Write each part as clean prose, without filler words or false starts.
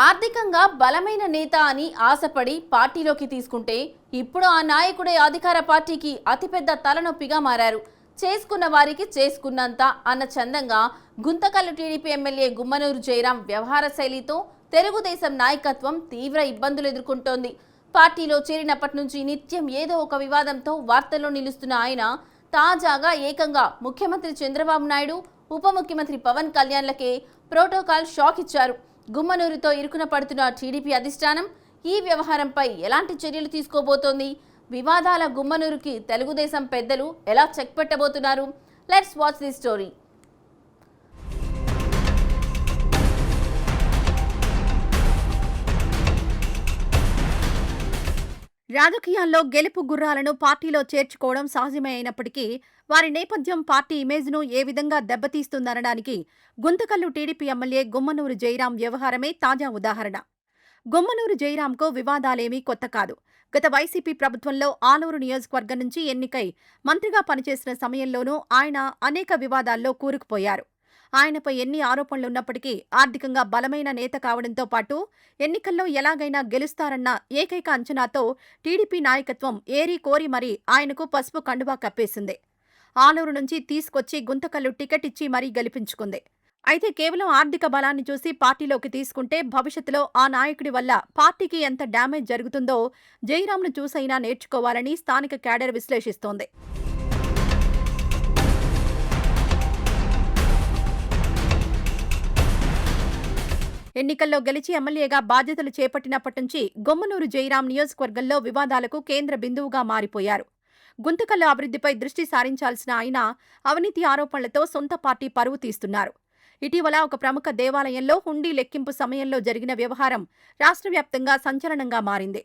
ఆర్థికంగా బలమైన నేత అని ఆశపడి పార్టీలోకి తీసుకుంటే ఇప్పుడు ఆ నాయకుడే అధికార పార్టీకి అతిపెద్ద తలనొప్పిగా మారారు. చేసుకున్న వారికి చేసుకున్నంత అన్న చందంగా గుంతకల్లు టీడీపీ ఎమ్మెల్యే గుమ్మనూరు జయరాం వ్యవహార శైలితో తెలుగుదేశం నాయకత్వం తీవ్ర ఇబ్బందులు ఎదుర్కొంటోంది. పార్టీలో చేరినప్పటి నుంచి నిత్యం ఏదో ఒక వివాదంతో వార్తల్లో నిలుస్తున్న ఆయన తాజాగా ఏకంగా ముఖ్యమంత్రి చంద్రబాబు నాయుడు, ఉప ముఖ్యమంత్రి పవన్ కళ్యాణ్లకే ప్రోటోకాల్ షాక్ ఇచ్చారు. గుమ్మనూరుతో ఇరుకున పడుతున్న టీడీపీ అధిష్టానం ఈ వ్యవహారంపై ఎలాంటి చర్యలు తీసుకోబోతోంది? వివాదాల గుమ్మనూరుకి తెలుగుదేశం పెద్దలు ఎలా చెక్ పెట్టబోతున్నారు? Let's watch the story. రాజకీయాల్లో గెలుపు గుర్రాలను పార్టీలో చేర్చుకోవడం సహజమే అయినప్పటికీ వారి నేపథ్యం పార్టీ ఇమేజ్ను ఏ విధంగా దెబ్బతీస్తుందనడానికి గుంతకల్లు టీడీపీ ఎమ్మెల్యే గుమ్మనూరు జయరాం వ్యవహారమే తాజా ఉదాహరణ. గుమ్మనూరు జయరాంకు వివాదాలేమీ కొత్త కాదు. గత వైసీపీ ప్రభుత్వంలో ఆలూరు నియోజకవర్గం నుంచి ఎన్నికై మంత్రిగా పనిచేసిన సమయంలోనూ ఆయన అనేక వివాదాల్లో కూరుకుపోయారు. ఆయనపై ఎన్ని ఆరోపణలున్నప్పటికీ ఆర్థికంగా బలమైన నేత కావడంతో పాటు ఎన్నికల్లో ఎలాగైనా గెలుస్తారన్న ఏకైక అంచనాతో టీడీపీ నాయకత్వం ఏరి కోరి మరీ ఆయనకు పసుపు కండువా కప్పేసింది. ఆలూరు నుంచి తీసుకొచ్చి గుంతకల్లు టికెట్ ఇచ్చి మరీ గెలిపించుకుంది. అయితే కేవలం ఆర్థిక బలాన్ని చూసి పార్టీలోకి తీసుకుంటే భవిష్యత్తులో ఆ నాయకుడి వల్ల పార్టీకి ఎంత డ్యామేజ్ జరుగుతుందో జయరాంను చూసైనా నేర్చుకోవాలని స్థానిక క్యాడర్ విశ్లేషిస్తోంది. ఎన్నికల్లో గెలిచి ఎమ్మెల్యేగా బాధ్యతలు చేపట్టినప్పటి నుంచి గుమ్మనూరు జయరాం నియోజకవర్గంలో వివాదాలకు కేంద్ర బిందువుగా మారిపోయారు. గుంతకల్లు అభివృద్ధిపై దృష్టి సారించాల్సిన ఆయన అవినీతి ఆరోపణలతో సొంత పార్టీ పరువు తీస్తున్నారు. ఇటీవల ఒక ప్రముఖ దేవాలయంలో హుండీ లెక్కింపు సమయంలో జరిగిన వ్యవహారం రాష్ట్ర వ్యాప్తంగా సంచలనంగా మారింది.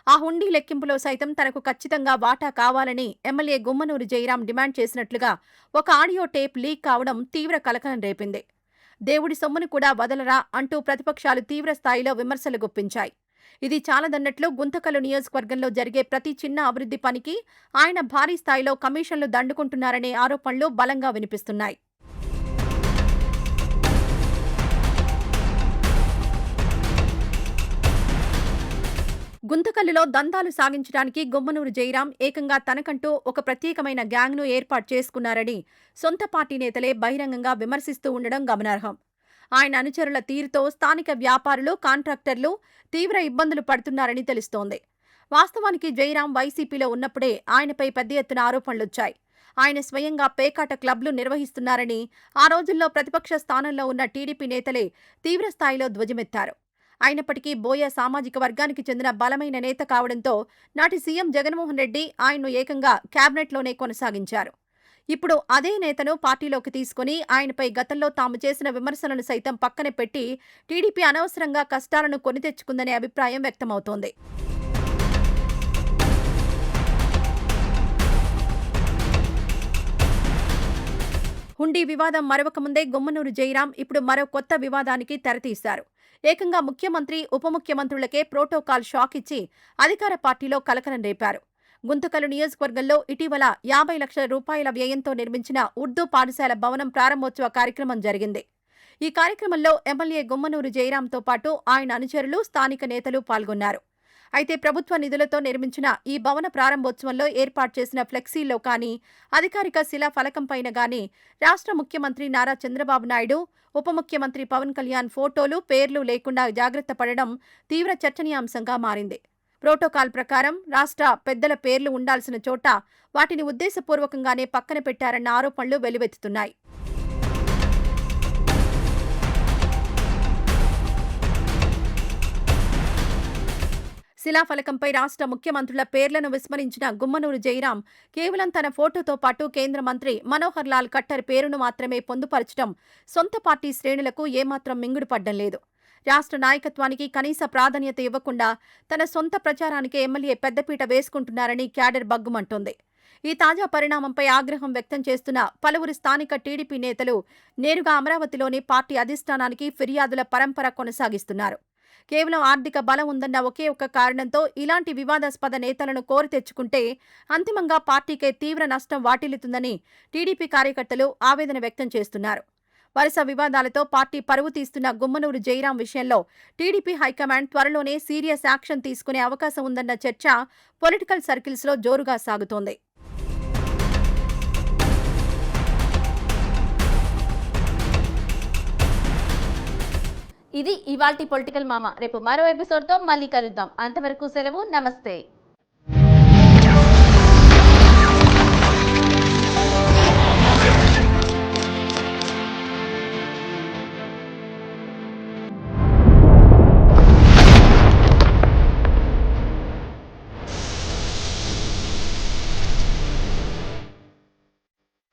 ఆ హుండీ లెక్కింపులో సైతం తనకు ఖచ్చితంగా వాటా కావాలని ఎమ్మెల్యే గుమ్మనూరు జయరాం డిమాండ్ చేసినట్లుగా ఒక ఆడియో టేప్ లీక్ కావడం తీవ్ర కలకలం రేపింది. దేవుడి సొమ్మును కూడా వదలరా అంటూ ప్రతిపక్షాలు తీవ్ర స్థాయిలో విమర్శలు గుప్పించాయి. ఇది చాలదన్నట్లు గుంతకల్లు నియోజకవర్గంలో జరిగే ప్రతి చిన్న అభివృద్ధి పనికి ఆయన భారీ స్థాయిలో కమిషన్లు దండుకుంటున్నారనే ఆరోపణలు బలంగా వినిపిస్తున్నాయి. గుంతకల్లులో దందాలు సాగించడానికి గుమ్మనూరు జయరాం ఏకంగా తనకంటూ ఒక ప్రత్యేకమైన గ్యాంగ్ను ఏర్పాటు చేసుకున్నారని సొంత పార్టీ నేతలే బహిరంగంగా విమర్శిస్తూ ఉండడం గమనార్హం. ఆయన అనుచరుల తీరుతో స్థానిక వ్యాపారులు, కాంట్రాక్టర్లు తీవ్ర ఇబ్బందులు పడుతున్నారని తెలుస్తోంది. వాస్తవానికి జయరాం వైసీపీలో ఉన్నప్పుడే ఆయనపై పెద్ద ఎత్తున ఆరోపణలొచ్చాయి. ఆయన స్వయంగా పేకాట క్లబ్లు నిర్వహిస్తున్నారని ఆ రోజుల్లో ప్రతిపక్ష స్థానంలో ఉన్న టీడీపీ నేతలే తీవ్రస్థాయిలో ధ్వజమెత్తారు. అయినప్పటికీ బోయ సామాజిక వర్గానికి చెందిన బలమైన నేత కావడంతో నాటి సీఎం జగన్మోహన్ రెడ్డి ఆయన్ను ఏకంగా క్యాబినెట్లోనే కొనసాగించారు. ఇప్పుడు అదే నేతను పార్టీలోకి తీసుకుని ఆయనపై గతంలో తాము చేసిన విమర్శలను సైతం పక్కన పెట్టి టీడీపీ అనవసరంగా కష్టాలను కొని తెచ్చుకుందనే అభిప్రాయం వ్యక్తమవుతోంది. హుండీ వివాదం మరొక ముందే గుమ్మనూరు జయరాం ఇప్పుడు మరో కొత్త వివాదానికి తెరతీశారు. ఏకంగా ముఖ్యమంత్రి, ఉప ముఖ్యమంత్రులకే ప్రోటోకాల్ షాక్ ఇచ్చి అధికార పార్టీలో కలకలం రేపారు. గుంతకల్లు నియోజకవర్గంలో ఇటీవల 50 లక్షల రూపాయల వ్యయంతో నిర్మించిన ఉర్దూ పాఠశాల భవనం ప్రారంభోత్సవ కార్యక్రమం జరిగింది. ఈ కార్యక్రమంలో ఎమ్మెల్యే గుమ్మనూరు జయరాంతో పాటు ఆయన అనుచరులు, స్థానిక నేతలు పాల్గొన్నారు. అయితే ప్రభుత్వ నిధులతో నిర్మించిన ఈ భవన ప్రారంభోత్సవంలో ఏర్పాటు చేసిన ఫ్లెక్సీల్లో కానీ, అధికారిక శిలా ఫలకంపైన గానీ రాష్ట్ర ముఖ్యమంత్రి నారా చంద్రబాబు నాయుడు, ఉప ముఖ్యమంత్రి పవన్ కళ్యాణ్ ఫోటోలు, పేర్లు లేకుండా జాగ్రత్త పడడం తీవ్ర చర్చనీయాంశంగా మారింది. ప్రోటోకాల్ ప్రకారం రాష్ట్ర పెద్దల పేర్లు ఉండాల్సిన చోట వాటిని ఉద్దేశపూర్వకంగానే పక్కన పెట్టారన్న ఆరోపణలు వెల్లువెత్తుతున్నాయి. శిలాఫలకంపై రాష్ట్ర ముఖ్యమంత్రుల పేర్లను విస్మరించిన గుమ్మనూరు జయరాం కేవలం తన ఫోటోతో పాటు కేంద్ర మంత్రి మనోహర్ లాల్ ఖట్టర్ పేరును మాత్రమే పొందుపరచడం సొంత పార్టీ శ్రేణులకు ఏమాత్రం మింగుడు పడ్డం లేదు. రాష్ట్ర నాయకత్వానికి కనీస ప్రాధాన్యత ఇవ్వకుండా తన సొంత ప్రచారానికి ఎమ్మెల్యే పెద్దపీట వేసుకుంటున్నారని క్యాడర్ బగ్గుమంటోంది. ఈ తాజా పరిణామంపై ఆగ్రహం వ్యక్తం చేస్తున్న పలువురు స్థానిక టీడీపీ నేతలు నేరుగా అమరావతిలోని పార్టీ అధిష్టానానికి ఫిర్యాదుల పరంపర కొనసాగిస్తున్నారు. కేవలం ఆర్థిక బలం ఉందన్న ఒకే ఒక్క కారణంతో ఇలాంటి వివాదాస్పద నేతలను కోరి తెచ్చుకుంటే అంతిమంగా పార్టీకే తీవ్ర నష్టం వాటిల్లుతుందని టీడీపీ కార్యకర్తలు ఆవేదన వ్యక్తం చేస్తున్నారు. వరుస వివాదాలతో పార్టీ పరువు తీస్తున్న గుమ్మనూరు జయరాం విషయంలో టీడీపీ హైకమాండ్ త్వరలోనే సీరియస్ యాక్షన్ తీసుకునే అవకాశం ఉందన్న చర్చ పొలిటికల్ సర్కిల్స్లో జోరుగా సాగుతోంది. ఇది ఇవాల్టి పొలిటికల్ మామ. రేపు మరో ఎపిసోడ్తో మళ్ళీ కలుద్దాం. అంతవరకు సెలవు. నమస్తే.